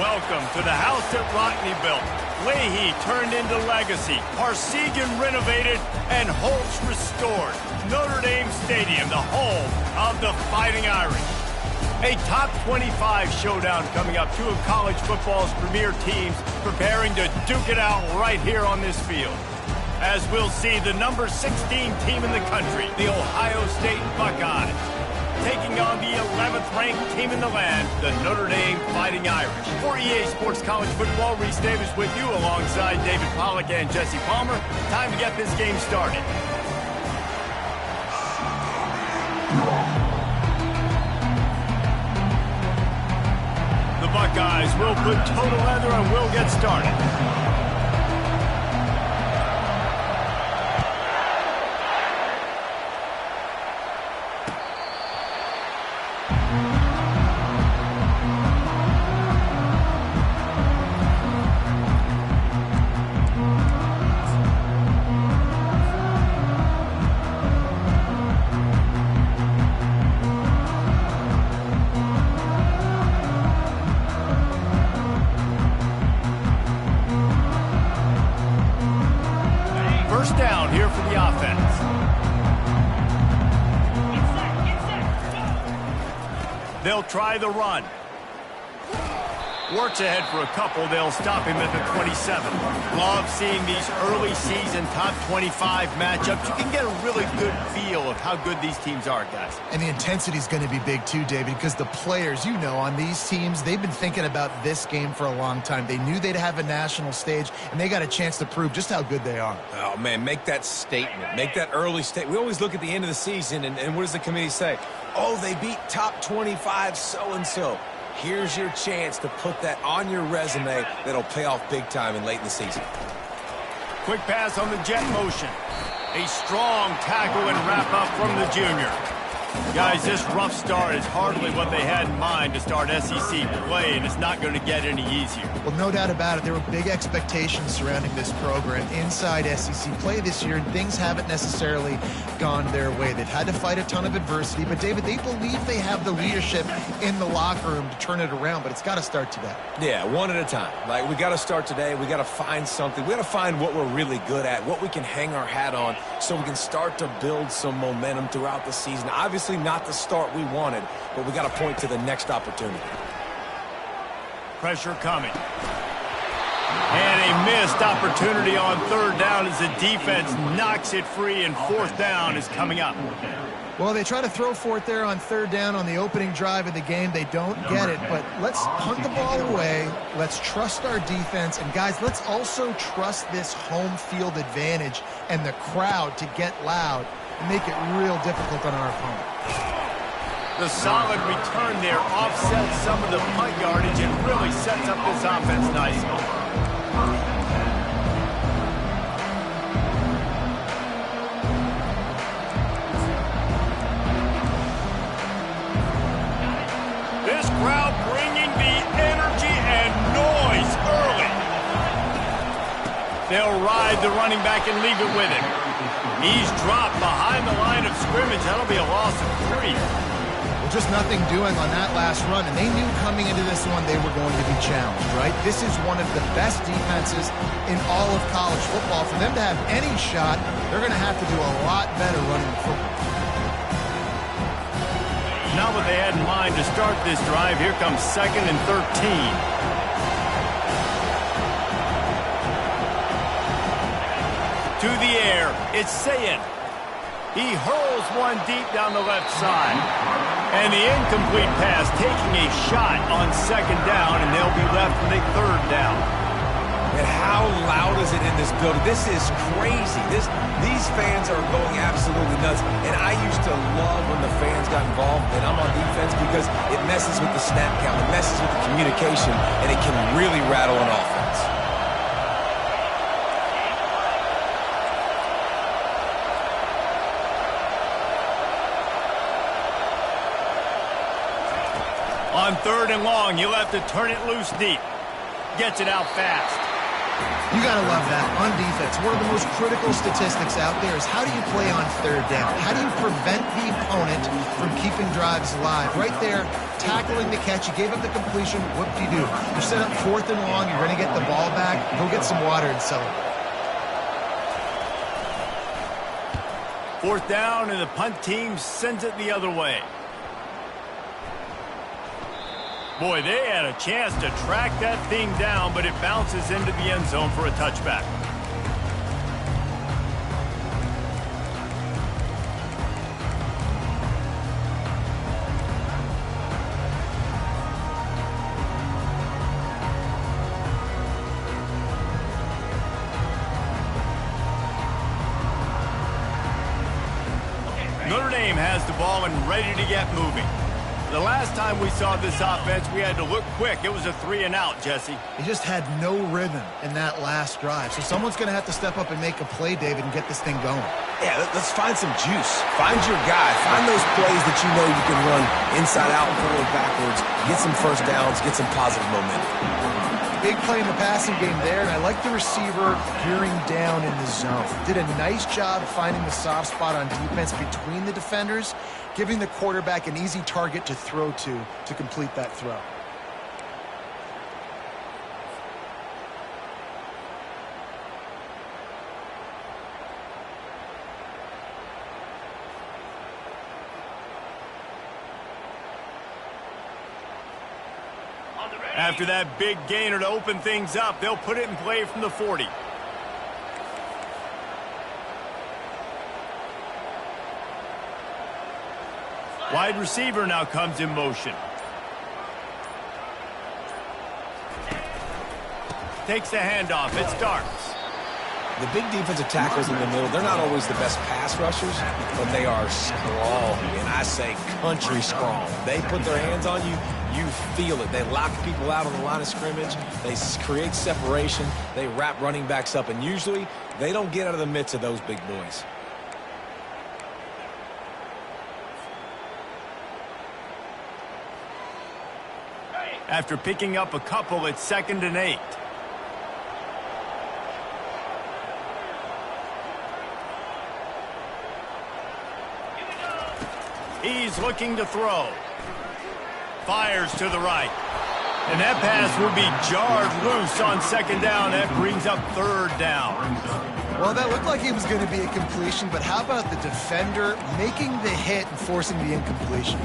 Welcome to the house that Rockne built. Leahy turned into legacy. Parsegian renovated and Holtz restored. Notre Dame Stadium, the home of the Fighting Irish. A top 25 showdown coming up. Two of college football's premier teams preparing to duke it out right here on this field. As we'll see, the number 16 team in the country, the Ohio State Buckeyes, taking on the 11th ranked team in the land, the Notre Dame Fighting Irish. For EA Sports College Football, Reese Davis with you alongside David Pollack and Jesse Palmer. Time to get this game started. The Buckeyes will put total leather and will get started. Down here for the offense. They'll try the run. Works ahead for a couple. They'll stop him at the 27. Love seeing these early season top 25 matchups. You can get a really good feel of how good these teams are, guys. And the intensity is going to be big too, David, because the players, you know, on these teams, they've been thinking about this game for a long time. They knew they'd have a national stage, and they got a chance to prove just how good they are. Oh, man, make that statement. Make that early statement. We always look at the end of the season, and what does the committee say? Oh, they beat top 25 so-and-so. Here's your chance to put that on your resume that'll pay off big time and late in the season. Quick pass on the jet motion. A strong tackle and wrap up from the junior. Guys, this rough start is hardly what they had in mind to start SEC play, and it's not going to get any easier. Well, no doubt about it. There were big expectations surrounding this program inside SEC play this year, and things haven't necessarily gone their way. They've had to fight a ton of adversity, but, David, they believe they have the leadership in the locker room to turn it around, but it's got to start today. Yeah, one at a time. Like, we got to start today. We got to find something. We got to find what we're really good at, what we can hang our hat on, so we can start to build some momentum throughout the season. Obviously, not the start we wanted, but we got to point to the next opportunity. Pressure coming. And a missed opportunity on third down as the defense knocks it free, and fourth down is coming up. Well, they try to throw for it there on third down on the opening drive of the game. They don't get it, but let's punt the ball away. Let's trust our defense. And, guys, let's also trust this home field advantage and the crowd to get loud and make it real difficult on our opponent. The solid return there offsets some of the punt yardage and really sets up this offense nicely. This crowd bringing the energy and noise early. They'll ride the running back and leave it with him. He's dropped behind the line of scrimmage. That'll be a loss of 3. Well, just nothing doing on that last run, and they knew coming into this one they were going to be challenged, right? This is one of the best defenses in all of college football. For them to have any shot, they're going to have to do a lot better running the football. Not what they had in mind to start this drive. Here comes 2nd and 13. To the air, it's Sayin. He hurls one deep down the left side. And the incomplete pass taking a shot on 2nd down, and they'll be left with a 3rd down. And how loud is it in this building? This is crazy. These fans are going absolutely nuts. And I used to love when the fans got involved, and I'm on defense, because it messes with the snap count, it messes with the communication, and it can really rattle an offense. On 3rd and long, you'll have to turn it loose deep. Gets it out fast. You got to love that on defense. One of the most critical statistics out there is how do you play on third down? How do you prevent the opponent from keeping drives alive? Right there, tackling the catch. You gave up the completion. What do? You set up 4th and long. You're going to get the ball back. Go get some water and celebrate. 4th down, and the punt team sends it the other way. Boy, they had a chance to track that thing down, but it bounces into the end zone for a touchback. Notre Dame has the ball and ready to get moving. The last time we saw this offense, we had to look quick. It was a 3-and-out, Jesse. They just had no rhythm in that last drive. So someone's going to have to step up and make a play, David, and get this thing going. Yeah, let's find some juice. Find your guy. Find those plays that you know you can run inside out, forward, backwards, get some first downs, get some positive momentum. Big play in the passing game there, and I like the receiver gearing down in the zone. Did a nice job finding the soft spot on defense between the defenders, giving the quarterback an easy target to throw to complete that throw. After that big gainer to open things up, they'll put it in play from the 40. Wide receiver now comes in motion. Takes the handoff. It starts. The big defensive tackles in the middle, they're not always the best pass rushers, but they are strong, and I say country strong. They put their hands on you, you feel it. They lock people out on the line of scrimmage. They create separation. They wrap running backs up, and usually they don't get out of the midst of those big boys. After picking up a couple, it's 2nd and 8. He's looking to throw. Fires to the right. And that pass will be jarred loose on 2nd down. That brings up 3rd down. Well, that looked like it was going to be a completion, but how about the defender making the hit and forcing the incompletion?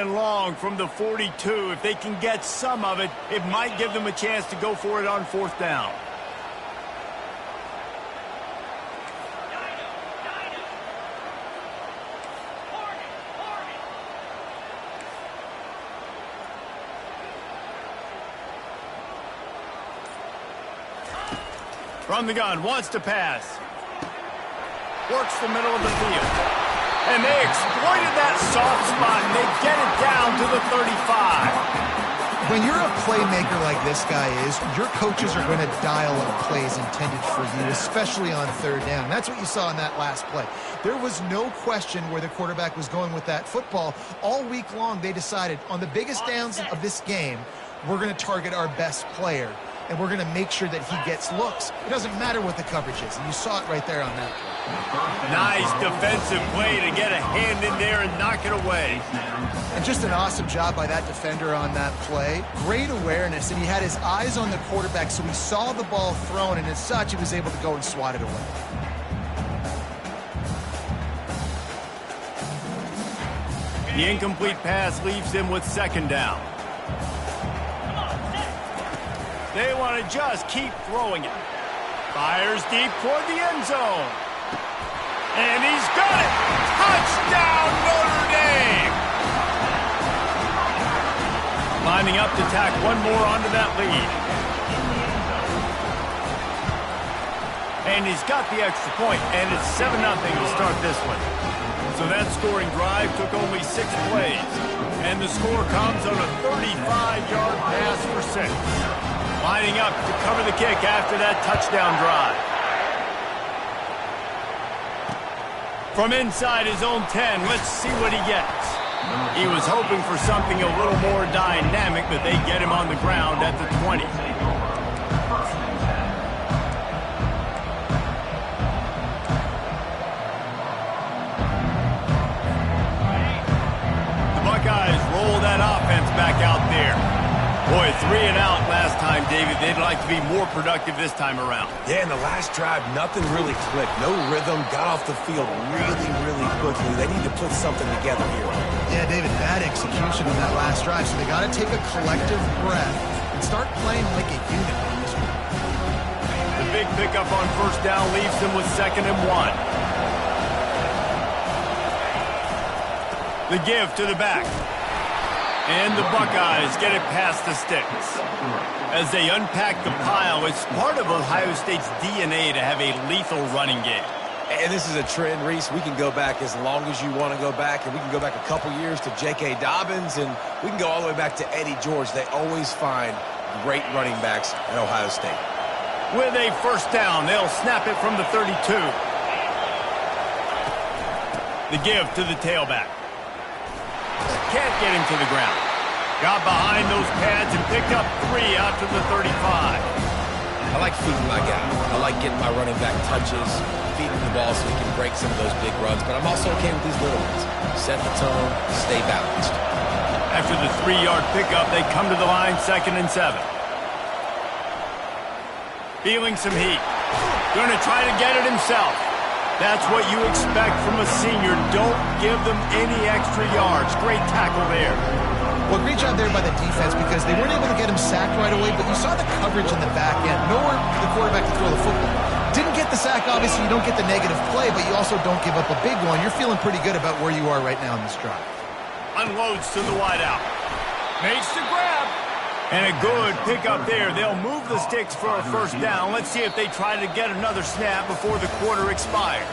Long from the 42. If they can get some of it, it might give them a chance to go for it on 4th down. From the gun, wants to pass. Works the middle of the field. And they exploited that soft spot, and they get it down to the 35. When you're a playmaker like this guy is, your coaches are going to dial up plays intended for you, especially on 3rd down. That's what you saw in that last play. There was no question where the quarterback was going with that football. All week long, they decided on the biggest downs of this game, we're going to target our best player, and we're going to make sure that he gets looks. It doesn't matter what the coverage is, and you saw it right there on that play. Nice defensive play to get a hand in there and knock it away. And just an awesome job by that defender on that play. Great awareness, and he had his eyes on the quarterback, so he saw the ball thrown, and as such, he was able to go and swat it away. The incomplete pass leaves him with 2nd down. They want to just keep throwing it. Fires deep toward the end zone. And he's got it! Touchdown, Notre Dame! Lining up to tack one more onto that lead. And he's got the extra point, and it's 7-0 to start this one. So that scoring drive took only 6 plays. And the score comes on a 35-yard pass for 6. Lining up to cover the kick after that touchdown drive. From inside his own 10, let's see what he gets. He was hoping for something a little more dynamic, but they get him on the ground at the 20. The Buckeyes roll that offense back out there. Boy, 3 and out last time, David. They'd like to be more productive this time around. Yeah, in the last drive, nothing really clicked. No rhythm, got off the field really, really quickly. They need to put something together here. Yeah, David, bad execution on that last drive, so they got to take a collective breath and start playing like a unit on this one. The big pickup on first down leaves them with 2nd and 1. The give to the back. And the Buckeyes get it past the sticks. As they unpack the pile, it's part of Ohio State's DNA to have a lethal running game. And this is a trend, Reese. We can go back as long as you want to go back, and we can go back a couple years to J.K. Dobbins, and we can go all the way back to Eddie George. They always find great running backs at Ohio State. With a first down, they'll snap it from the 32. The give to the tailback. Can't get him to the ground. Got behind those pads and picked up 3 out to the 35. I like feeding my guy. I like getting my running back touches, feeding the ball so he can break some of those big runs, but I'm also okay with these little ones. Set the tone, stay balanced. After the 3-yard pickup, they come to the line 2nd and 7. Feeling some heat. Going to try to get it himself. That's what you expect from a senior. Don't give them any extra yards. Great tackle there. Well, great job there by the defense because they weren't able to get him sacked right away, but you saw the coverage in the back end. Nowhere for the quarterback to throw the football. Didn't get the sack, obviously. You don't get the negative play, but you also don't give up a big one. You're feeling pretty good about where you are right now in this drive. Unloads to the wideout. Makes the grab. And a good pickup there. They'll move the sticks for a first down. Let's see if they try to get another snap before the quarter expires.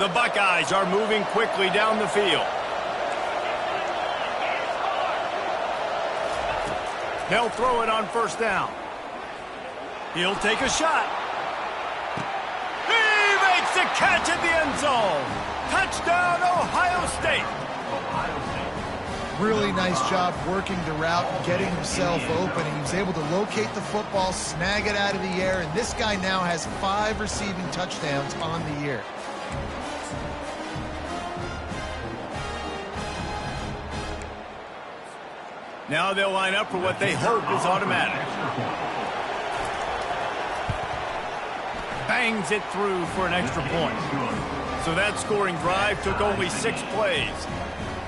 The Buckeyes are moving quickly down the field. They'll throw it on first down. He'll take a shot. He makes the catch at the end zone. Touchdown, Ohio State. Really nice job working the route, getting himself open. He was able to locate the football, snag it out of the air, and this guy now has 5 receiving touchdowns on the year. Now they'll line up for what they hope is automatic. Bangs it through for an extra point. So that scoring drive took only 6 plays.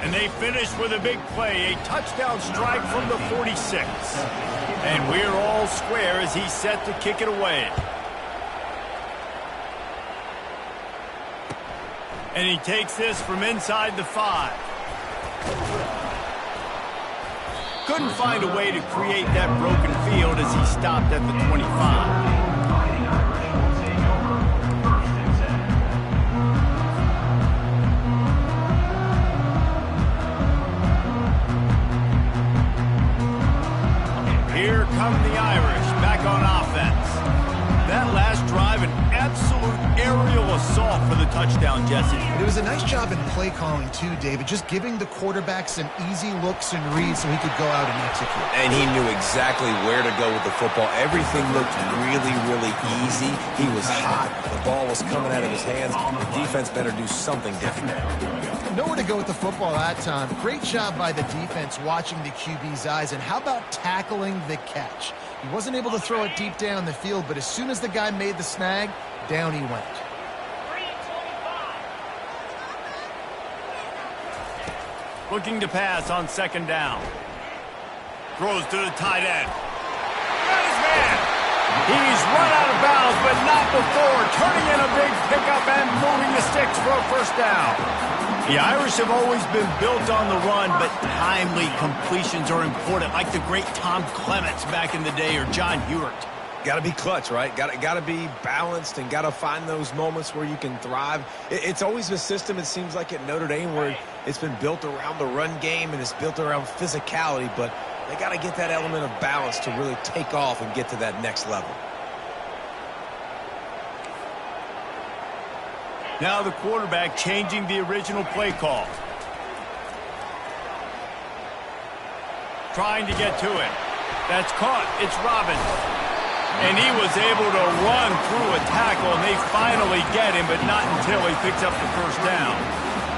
And they finished with a big play, a touchdown strike from the 46. And we're all square as he's set to kick it away. And he takes this from inside the 5. Couldn't find a way to create that broken field as he stopped at the 25. Here come the Irish back on offense. That last drive, an absolute aerial assault for the touchdown, Jesse. It was a nice job in play calling too, David, just giving the quarterback some easy looks and reads so he could go out and execute. And he knew exactly where to go with the football. Everything looked really, really easy. He was hot. The ball was coming out of his hands. The defense better do something different. Nowhere to go with the football that time. Great job by the defense watching the QB's eyes. And how about tackling the catch? He wasn't able to throw it deep down the field, but as soon as the guy made the snag, down he went. Looking to pass on 2nd down. Throws to the tight end. Got his man. He's run out of bounds, but not before. Turning in a big pickup and moving the sticks for a first down. The Irish have always been built on the run, but timely completions are important, like the great Tom Clements back in the day or John Hewart. Got to be clutch, right? Got to be balanced and got to find those moments where you can thrive. It's always a system, it seems like, at Notre Dame where it's been built around the run game and it's built around physicality, but they got to get that element of balance to really take off and get to that next level. Now the quarterback changing the original play call. Trying to get to it. That's caught. It's Robbins. And he was able to run through a tackle, and they finally get him, but not until he picks up the first down.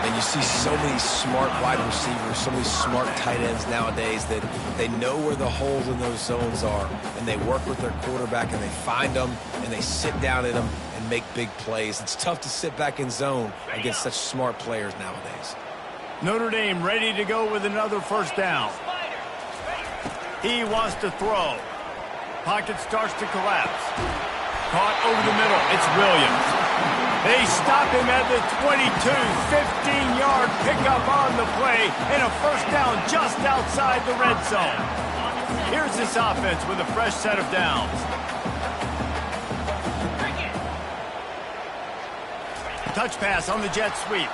And you see so many smart wide receivers, so many smart tight ends nowadays that they know where the holes in those zones are, and they work with their quarterback, and they find them, and they sit down in them and make big plays. It's tough to sit back in zone against such smart players nowadays. Notre Dame ready to go with another first down. He wants to throw. Pocket starts to collapse. Caught over the middle. It's Williams. They stop him at the 22. 15-yard pickup on the play and a first down just outside the red zone. Here's this offense with a fresh set of downs. Touch pass on the jet sweep.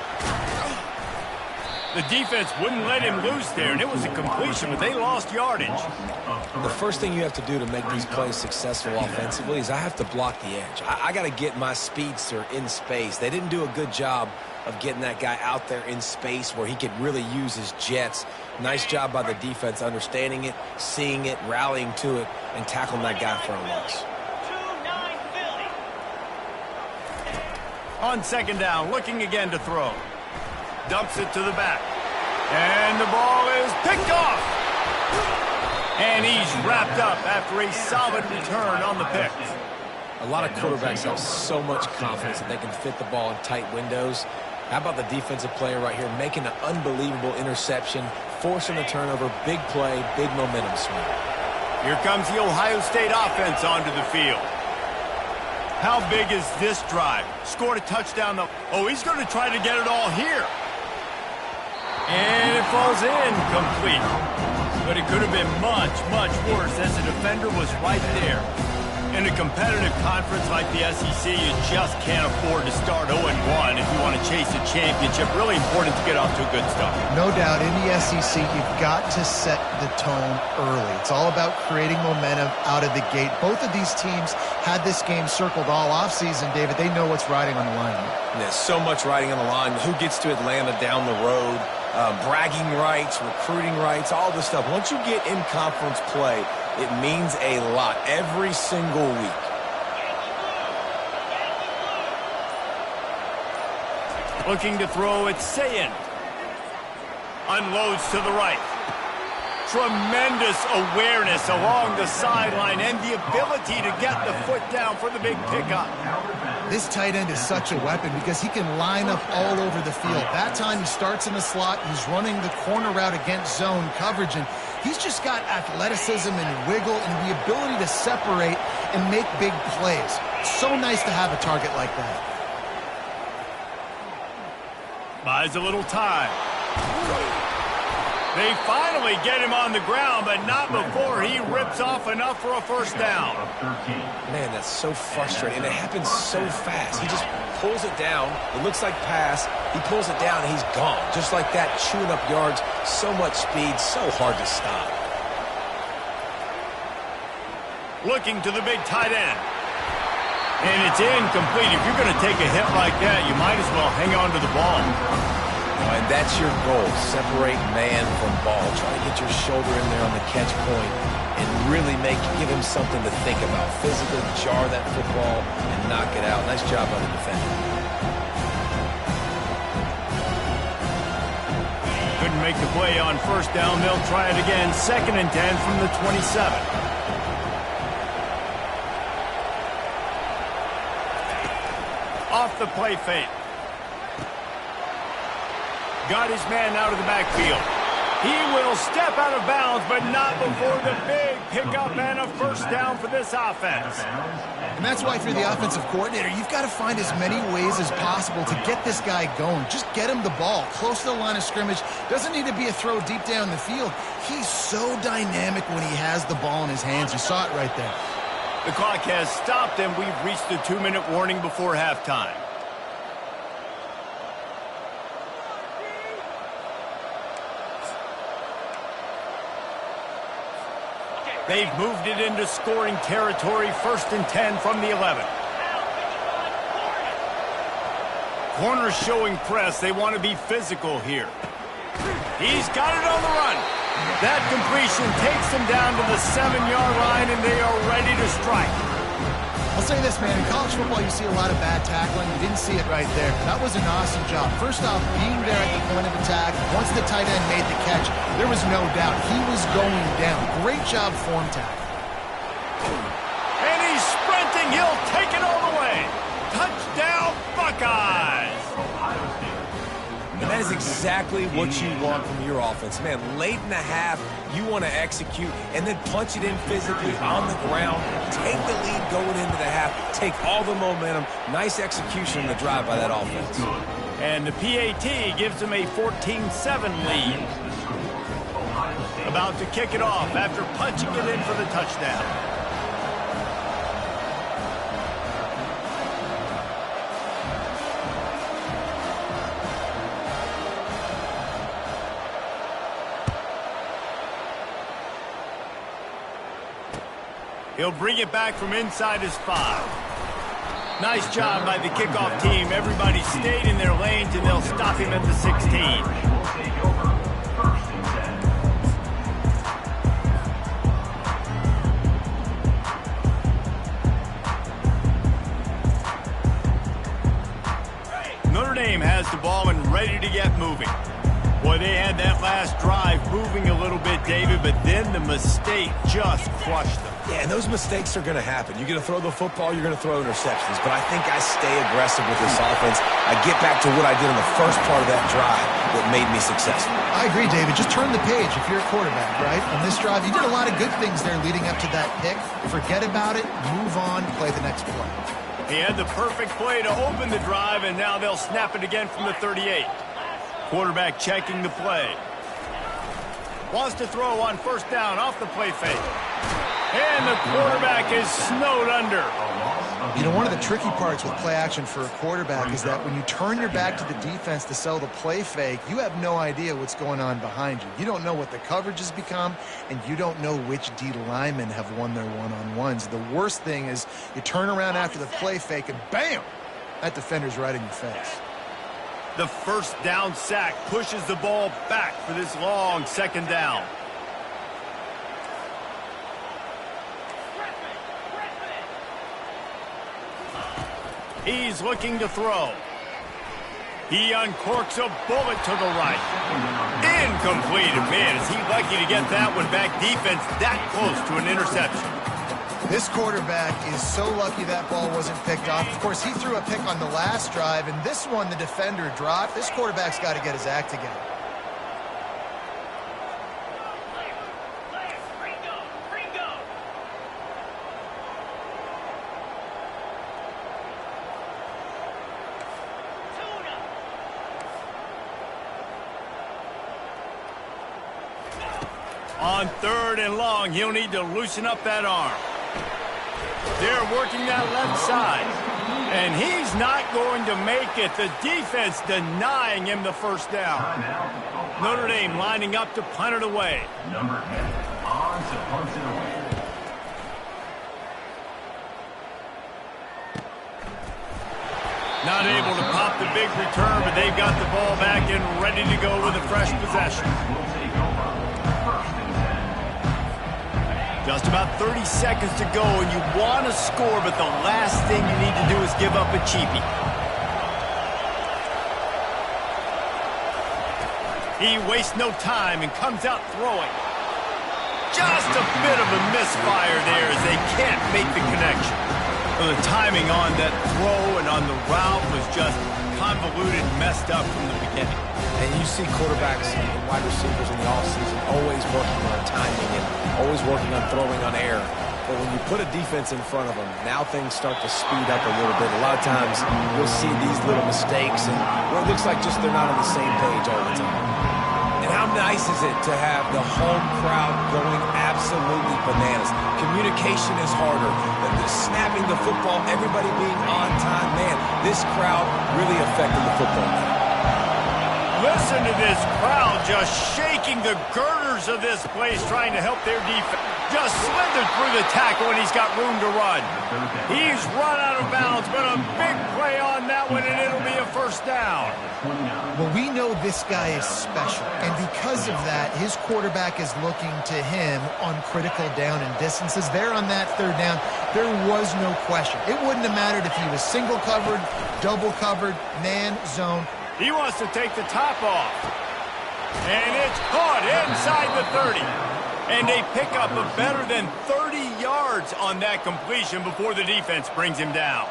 The defense wouldn't let him loose there, and it was a completion, but they lost yardage. The first thing you have to do to make these plays successful offensively is I have to block the edge. I got to get my speedster in space. They didn't do a good job of getting that guy out there in space where he could really use his jets. Nice job by the defense understanding it, seeing it, rallying to it, and tackling that guy for a loss. On second down, looking again to throw. Dumps it to the back. And the ball is picked off. And he's wrapped up after a solid return on the pick. A lot of quarterbacks have so much confidence that they can fit the ball in tight windows. How about the defensive player right here making an unbelievable interception, forcing a turnover, big play, big momentum swing. Here comes the Ohio State offense onto the field. How big is this drive? Scored a touchdown. Oh, he's going to try to get it all here. And it falls incomplete. But it could have been much, much worse as the defender was right there. In a competitive conference like the SEC, you just can't afford to start 0-1 if you want to chase a championship. Really important to get off to a good start. No doubt, in the SEC, you've got to set the tone early. It's all about creating momentum out of the gate. Both of these teams had this game circled all offseason, David. They know what's riding on the line. There's so much riding on the line. Who gets to Atlanta down the road? Bragging rights, recruiting rights, all this stuff. Once you get in conference play, it means a lot every single week. Looking to throw, it's Sayin. Unloads to the right. Tremendous awareness along the sideline and the ability to get the foot down for the big pickup. This tight end is such a weapon because he can line up all over the field. That time he starts in the slot, he's running the corner route against zone coverage, and he's just got athleticism and wiggle and the ability to separate and make big plays. So nice to have a target like that. Buys a little time. They finally get him on the ground, but not before he rips off enough for a first down. Man, that's so frustrating. And it happens so fast. He just pulls it down. It looks like pass. He pulls it down, and he's gone. Just like that, chewing up yards. So much speed, so hard to stop. Looking to the big tight end. And it's incomplete. If you're going to take a hit like that, you might as well hang on to the ball. And that's your goal. Separate man from ball. Try to get your shoulder in there on the catch point and really give him something to think about. Physically jar that football and knock it out. Nice job by the defender. Couldn't make the play on first down. They'll try it again. 2nd and 10 from the 27. Off the play fake. Got his man out of the backfield. He will step out of bounds, but not before the big pickup and a first down for this offense. And that's why if you're the offensive coordinator, you've got to find as many ways as possible to get this guy going. Just get him the ball close to the line of scrimmage. Doesn't need to be a throw deep down the field. He's so dynamic when he has the ball in his hands. You saw it right there. The clock has stopped, and we've reached the 2-minute warning before halftime. They've moved it into scoring territory, 1st and 10 from the 11. Corner showing press. They want to be physical here. He's got it on the run. That completion takes them down to the 7-yard line, and they are ready to strike. I'll say this, man. In college football, you see a lot of bad tackling. You didn't see it right there. That was an awesome job. First off, being there at the point of attack. Once the tight end made the catch, there was no doubt he was going down. Great job form tackle. And he's sprinting. He'll take it all the way. Touchdown, Buckeyes. And that is exactly what you want from your offense. Man, late in the half, you want to execute and then punch it in physically on the ground. Take the lead going into the half. Take all the momentum. Nice execution in the drive by that offense. And the PAT gives them a 14-7 lead. About to kick it off after punching it in for the touchdown. He'll bring it back from inside his 5. Nice job by the kickoff team. Everybody stayed in their lanes, and they'll stop him at the 16. Notre Dame has the ball and ready to get moving. Boy, they had that last drive moving a little bit, David, but then the mistake just crushed them. Yeah, and those mistakes are going to happen. You're going to throw the football, you're going to throw interceptions. But I think I stay aggressive with this offense. I get back to what I did in the first part of that drive that made me successful. I agree, David. Just turn the page if you're a quarterback, right? On this drive, you did a lot of good things there leading up to that pick. Forget about it, move on, play the next play. He had the perfect play to open the drive, and now they'll snap it again from the 38. Quarterback checking the play. Wants to throw on 1st down off the play fake. And the quarterback is snowed under. You know, one of the tricky parts with play action for a quarterback is that when you turn your back to the defense to sell the play fake, you have no idea what's going on behind you. You don't know what the coverage has become, and you don't know which D linemen have won their one-on-ones. The worst thing is you turn around after the play fake, and bam! That defender's right in your face. The 1st down sack pushes the ball back for this long 2nd down. He's looking to throw. He uncorks a bullet to the right. Incomplete. Man, is he lucky to get that one back. Defense that close to an interception. This quarterback is so lucky that ball wasn't picked off. Of course, he threw a pick on the last drive, and this one the defender dropped. This quarterback's got to get his act together. On 3rd and long, he'll need to loosen up that arm. They're working that left side. And he's not going to make it. The defense denying him the 1st down. Notre Dame lining up to punt it away. Number 10 on to punt it away. Not able to pop the big return, but they've got the ball back and ready to go with a fresh possession. Just about 30 seconds to go, and you want to score, but the last thing you need to do is give up a cheapie. He wastes no time and comes out throwing. Just a bit of a misfire there as they can't make the connection. Well, the timing on that throw and on the route was just convoluted and messed up from the beginning. And you see quarterbacks and wide receivers in the offseason always working on timing and always working on throwing on air. But when you put a defense in front of them, now things start to speed up a little bit. A lot of times you'll see these little mistakes, and well, it looks like just they're not on the same page all the time. And how nice is it to have the home crowd going absolutely bananas? Communication is harder. The snapping the football, everybody being on time. Man, this crowd really affected the football game. Listen to this crowd just shaking the girders of this place, trying to help their defense. Just slithered through the tackle, and he's got room to run. He's run out of bounds, but a big play on that one, and it'll be a first down. Well, we know this guy is special, and because of that, his quarterback is looking to him on critical down and distances. There on that third down, there was no question. It wouldn't have mattered if he was single covered, double covered, man, zone. He wants to take the top off. And it's caught inside the 30. And they pick up a better than 30 yards on that completion before the defense brings him down.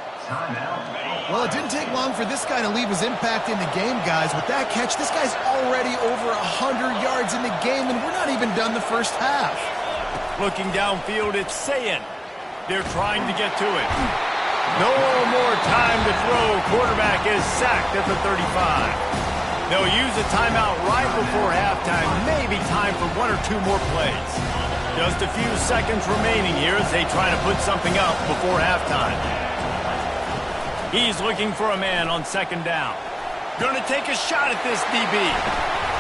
Well, it didn't take long for this guy to leave his impact in the game, guys. With that catch, this guy's already over 100 yards in the game, and we're not even done the first half. Looking downfield, it's Sayin. They're trying to get to it. No more time to throw. Quarterback is sacked at the 35. They'll use a timeout right before halftime. Maybe time for one or two more plays. Just a few seconds remaining here as they try to put something up before halftime. He's looking for a man on second down. Going to take a shot at this DB.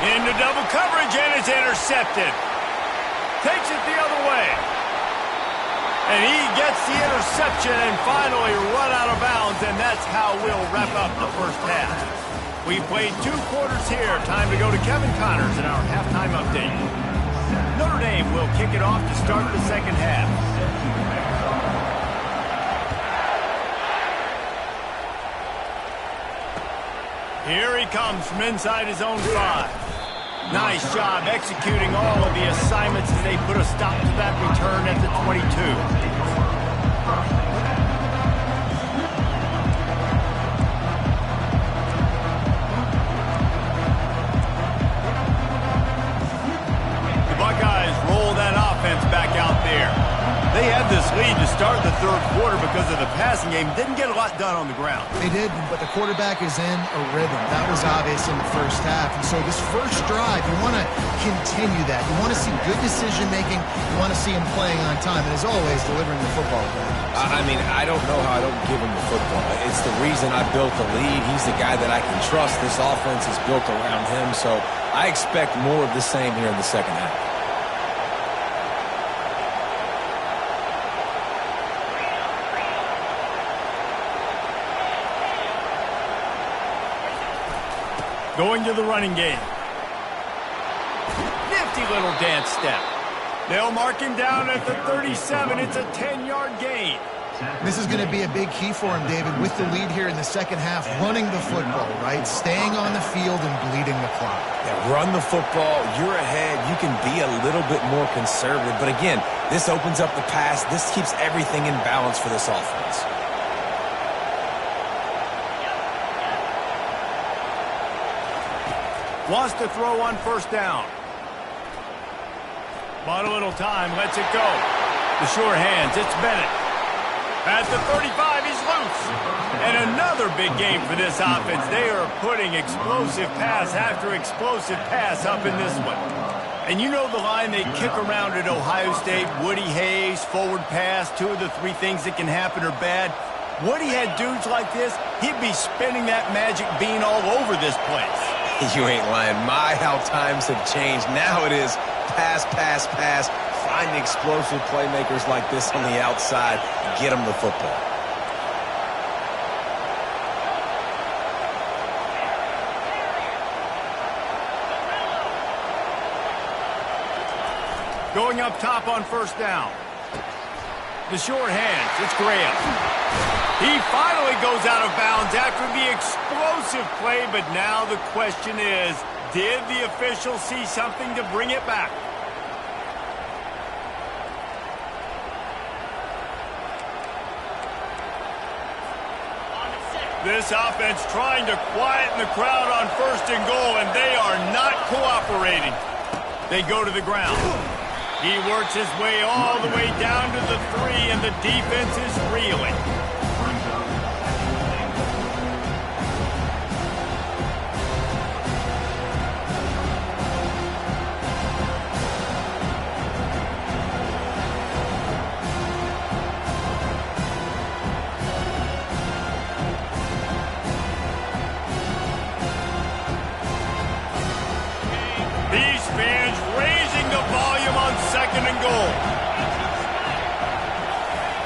Into double coverage, and it's intercepted. Takes it the other way. And he gets the interception and finally run out of bounds, and that's how we'll wrap up the first half. We've played 2 quarters here. Time to go to Kevin Connors in our halftime update. Notre Dame will kick it off to start the second half. Here he comes from inside his own 5. Nice job executing all of the assignments as they put a stop to that return at the 22. Back out there. They had this lead to start the third quarter because of the passing game. Didn't get a lot done on the ground. They did, but the quarterback is in a rhythm. That was obvious in the first half. And so this first drive, you want to continue that. You want to see good decision-making. You want to see him playing on time. And as always, delivering the football. I mean, I don't know how I don't give him the football. It's the reason I built the lead. He's the guy that I can trust. This offense is built around him. So I expect more of the same here in the second half. Going to the running game. Nifty little dance step. They'll mark him down at the 37. It's a 10-yard gain. This is going to be a big key for him, David, with the lead here in the second half, running the football, right? Staying on the field and bleeding the clock. Yeah, run the football. You're ahead. You can be a little bit more conservative. But again, this opens up the pass. This keeps everything in balance for this offense. Wants to throw on first down. Bought a little time, lets it go. The sure hands, it's Bennett. At the 35, he's loose. And another big game for this offense. They are putting explosive pass after explosive pass up in this one. And you know the line they kick around at Ohio State, Woody Hayes, forward pass, 2 of the 3 things that can happen are bad. Woody had dudes like this, he'd be spinning that magic bean all over this place. You ain't lying. My, how times have changed. Now it is pass, pass, pass. Find explosive playmakers like this on the outside. Get them the football. Going up top on first down. The short hands. It's Graham. He finally goes out of bounds after the explosive play, but now the question is, did the official see something to bring it back? This offense trying to quieten the crowd on first and goal, and they are not cooperating. They go to the ground. He works his way all the way down to the 3, and the defense is reeling. and goal.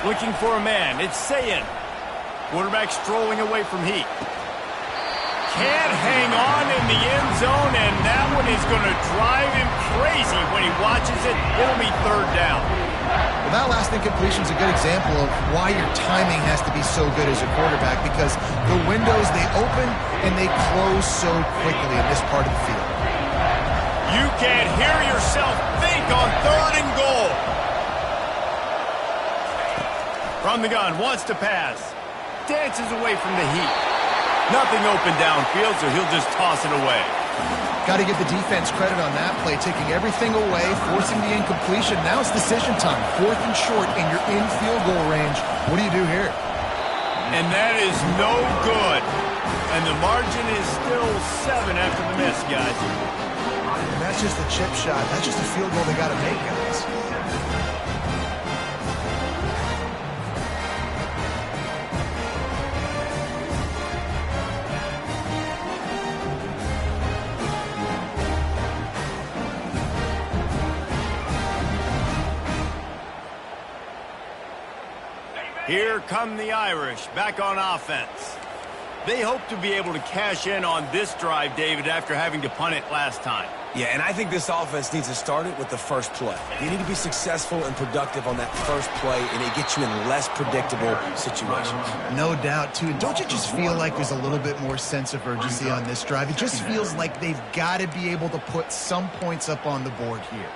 Looking for a man. It's Sayin. Quarterback strolling away from heat. Can't hang on in the end zone, and that one is going to drive him crazy when he watches it. It'll be third down. Well, that last incompletion is a good example of why your timing has to be so good as a quarterback, because the windows, they open and they close so quickly in this part of the field. You can't hear yourself think on third and goal. From the gun, wants to pass. Dances away from the heat. Nothing open downfield, so he'll just toss it away. Got to give the defense credit on that play, taking everything away, forcing the incompletion. Now it's decision time. 4th and short, and you're in field goal range. What do you do here? And that is no good. And the margin is still 7 after the miss, guys. And that's just a chip shot. That's just a field goal they got to make, guys. Here come the Irish, back on offense. They hope to be able to cash in on this drive, David, after having to punt it last time. Yeah, and I think this offense needs to start it with the first play. You need to be successful and productive on that first play, and it gets you in less predictable situations. No doubt, too. And don't you just feel like there's a little bit more sense of urgency on this drive? It just feels like they've got to be able to put some points up on the board here.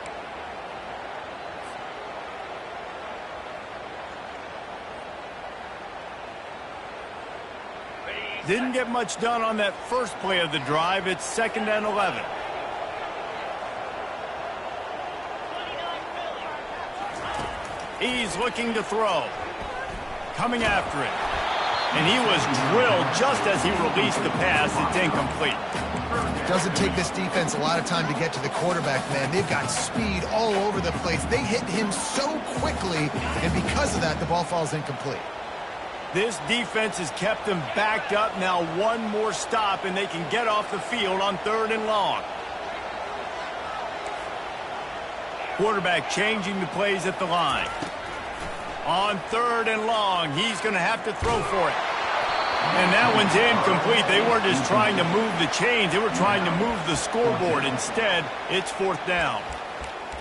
Didn't get much done on that first play of the drive. It's 2nd and 11. He's looking to throw. Coming after it. And he was drilled just as he released the pass. It's incomplete. It doesn't take this defense a lot of time to get to the quarterback, man. They've got speed all over the place. They hit him so quickly, and because of that, the ball falls incomplete. This defense has kept them backed up. Now one more stop, and they can get off the field on 3rd and long. Quarterback changing the plays at the line. On 3rd and long, he's going to have to throw for it. And that one's incomplete. They weren't just trying to move the chains. They were trying to move the scoreboard. Instead, it's 4th down.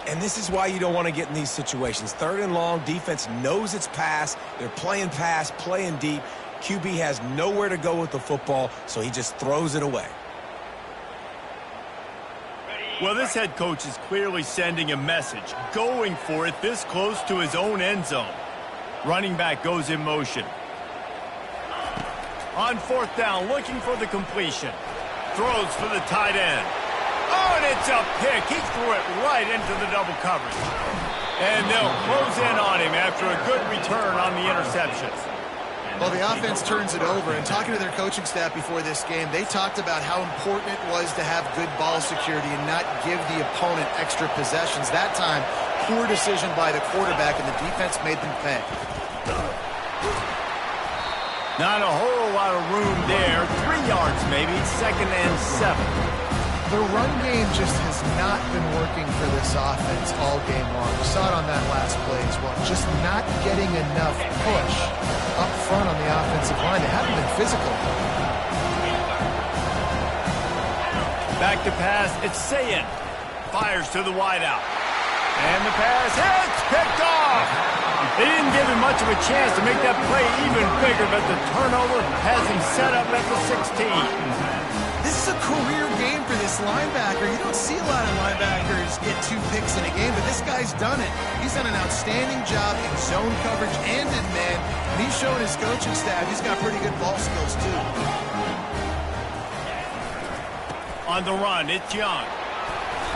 And this is why you don't want to get in these situations. 3rd and long, defense knows it's pass. They're playing pass, playing deep. QB has nowhere to go with the football, so he just throws it away. Well, this head coach is clearly sending a message, going for it this close to his own end zone. Running back goes in motion. On 4th down, looking for the completion. Throws for the tight end. Oh, and it's a pick. He threw it right into the double coverage. And they'll close in on him after a good return on the interception. Well, the offense turns it over, and talking to their coaching staff before this game, they talked about how important it was to have good ball security and not give the opponent extra possessions. That time, poor decision by the quarterback, and the defense made them pay. Not a whole lot of room there. 3 yards maybe, 2nd and 7. The run game just has not been working for this offense all game long. We saw it on that last play as well. Just not getting enough push up front on the offensive line. They haven't been physical. Back to pass. It's Sayin. Fires to the wideout. And the pass hits. Picked off. They didn't give him much of a chance to make that play even bigger, but the turnover has him set up at the 16. This is a career game for this linebacker. You don't see a lot of linebackers get 2 picks in a game, but this guy's done it. He's done an outstanding job in zone coverage and in man. And he's shown his coaching staff he's got pretty good ball skills, too. On the run, it's Young.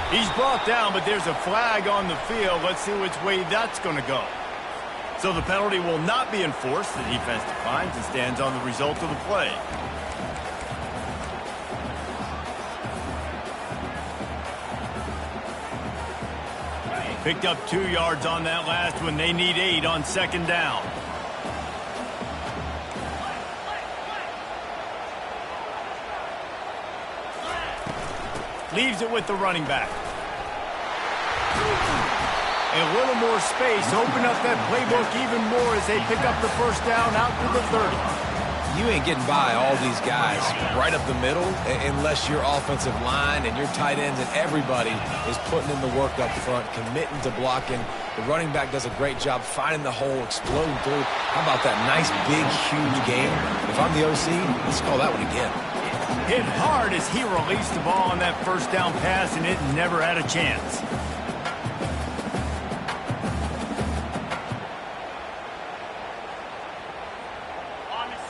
He's brought down, but there's a flag on the field. Let's see which way that's going to go. So the penalty will not be enforced. The defense declines and stands on the result of the play. Picked up 2 yards on that last one. They need 8 on 2nd down. Leaves it with the running back. A little more space, open up that playbook even more as they pick up the first down out to the 30. You ain't getting by all these guys right up the middle unless your offensive line and your tight ends and everybody is putting in the work up front, committing to blocking. The running back does a great job finding the hole, exploding through. How about that nice, big, huge game? If I'm the OC, let's call that one again. Hit hard as he released the ball on that first down pass, and it never had a chance.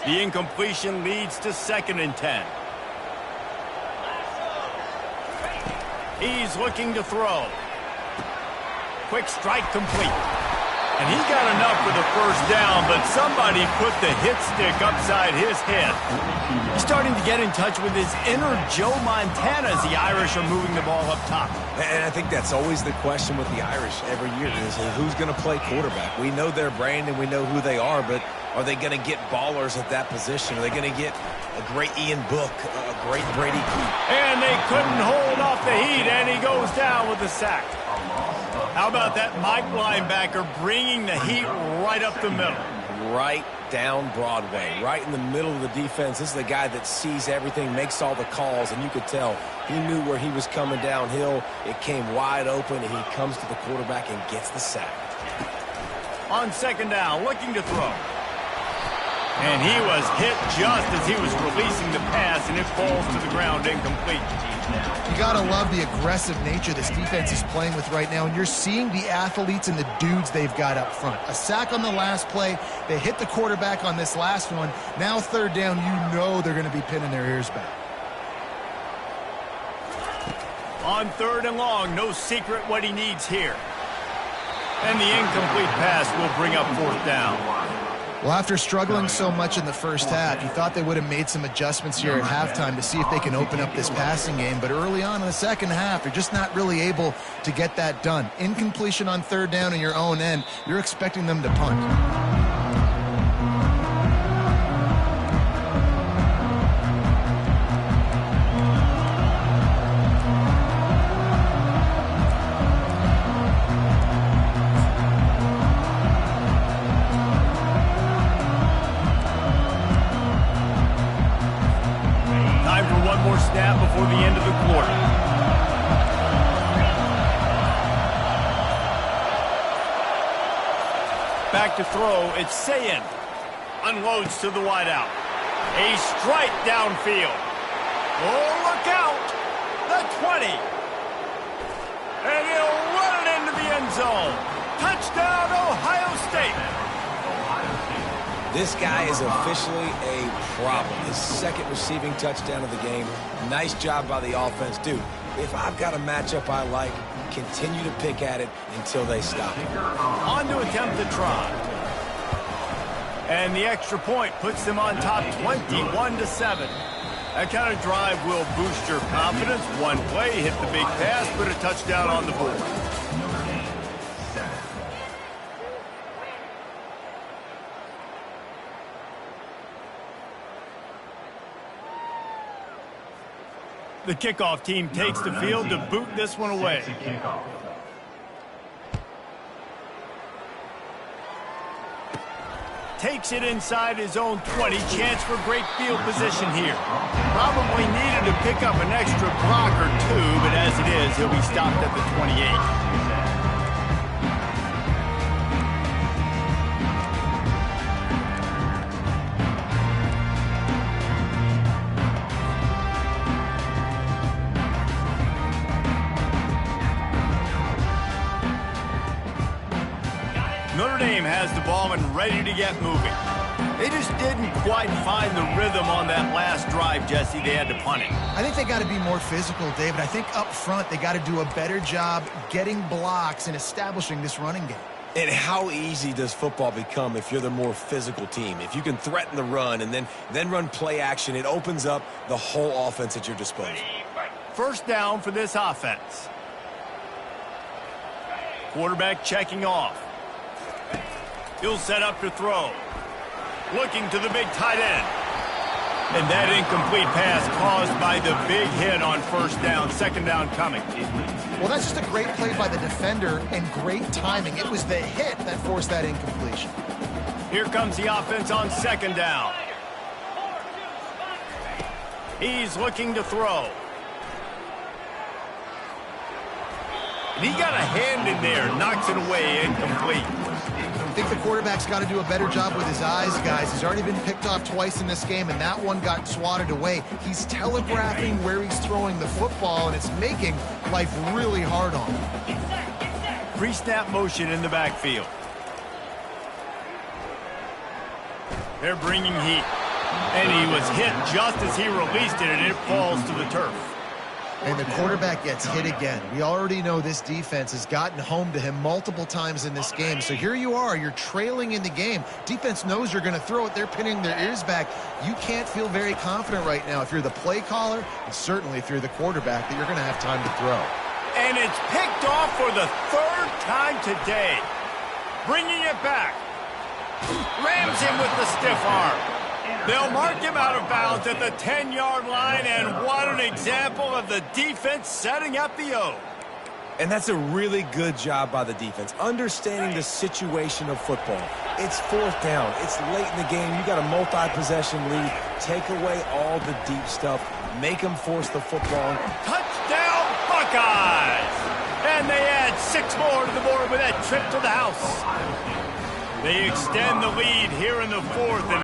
The incompletion leads to 2nd and 10. He's looking to throw. Quick strike complete. And he got enough for the first down, but somebody put the hit stick upside his head. He's starting to get in touch with his inner Joe Montana as the Irish are moving the ball up top. And I think that's always the question with the Irish every year is who's going to play quarterback. We know their brand and we know who they are, but are they going to get ballers at that position? Are they going to get a great Ian Book, a great Brady Keith? And they couldn't hold off the heat, and he goes down with a sack. How about that Mike linebacker bringing the heat right up the middle? Right down Broadway, right in the middle of the defense. This is the guy that sees everything, makes all the calls, and you could tell he knew where he was coming downhill. It came wide open, and he comes to the quarterback and gets the sack. On 2nd down, looking to throw. And he was hit just as he was releasing the pass, and it falls to the ground incomplete. You got to love the aggressive nature this defense is playing with right now, and you're seeing the athletes and the dudes they've got up front. A sack on the last play. They hit the quarterback on this last one. Now 3rd down, you know they're going to be pinning their ears back. On 3rd and long, no secret what he needs here. And the incomplete pass will bring up 4th down. Well, after struggling so much in the first half, you thought they would have made some adjustments here at halftime to see if they can open up this passing game. But early on in the second half, they're just not really able to get that done. Incompletion on 3rd down in your own end, you're expecting them to punt. Snap before the end of the quarter. Back to throw, it's Sayin. Unloads to the wideout. A strike downfield. Oh, look out! The 20. And he'll run it into the end zone. Touchdown, Ohio State. This guy is officially a problem. His 2nd receiving touchdown of the game. Nice job by the offense. Dude, if I've got a matchup I like, continue to pick at it until they stop him. On to attempt the try. And the extra point puts them on top 21-7. That kind of drive will boost your confidence. One play, hit the big pass, put a touchdown on the board. The kickoff team takes the field to boot this one away. Takes it inside his own 20. Chance for great field position here. Probably needed to pick up an extra block or two, but as it is, he'll be stopped at the 28. Notre Dame has the ball and ready to get moving. They just didn't quite find the rhythm on that last drive, Jesse. They had to punt it. I think they got to be more physical, David. I think up front they got to do a better job getting blocks and establishing this running game. And how easy does football become if you're the more physical team? If you can threaten the run and then run play action, it opens up the whole offense at your disposal. First down for this offense. Quarterback checking off. He'll set up to throw. Looking to the big tight end. And that incomplete pass caused by the big hit on first down. Second down coming. Well, that's just a great play by the defender and great timing. It was the hit that forced that incompletion. Here comes the offense on second down. He's looking to throw. And he got a hand in there, knocks it away, incomplete. I think the quarterback's got to do a better job with his eyes, guys. He's already been picked off twice in this game, and that one got swatted away. He's telegraphing where he's throwing the football, and it's making life really hard on him. Pre-snap motion in the backfield. They're bringing heat. And he was hit just as he released it, and it falls to the turf. And the quarterback gets hit again. We already know this defense has gotten home to him multiple times in this game. So here you are, you're trailing in the game. Defense knows you're going to throw it. They're pinning their ears back. You can't feel very confident right now if you're the play caller, and certainly if you're the quarterback, that you're going to have time to throw. And it's picked off for the third time today. Bringing it back. Rams him with the stiff arm. They'll mark him out of bounds at the 10-yard line, and what an example of the defense setting up the O. And that's a really good job by the defense, understanding the situation of football. It's fourth down. It's late in the game. You got a multi-possession lead. Take away all the deep stuff. Make them force the football. Touchdown, Buckeyes! And they add 6 more to the board with that trip to the house. They extend the lead here in the fourth.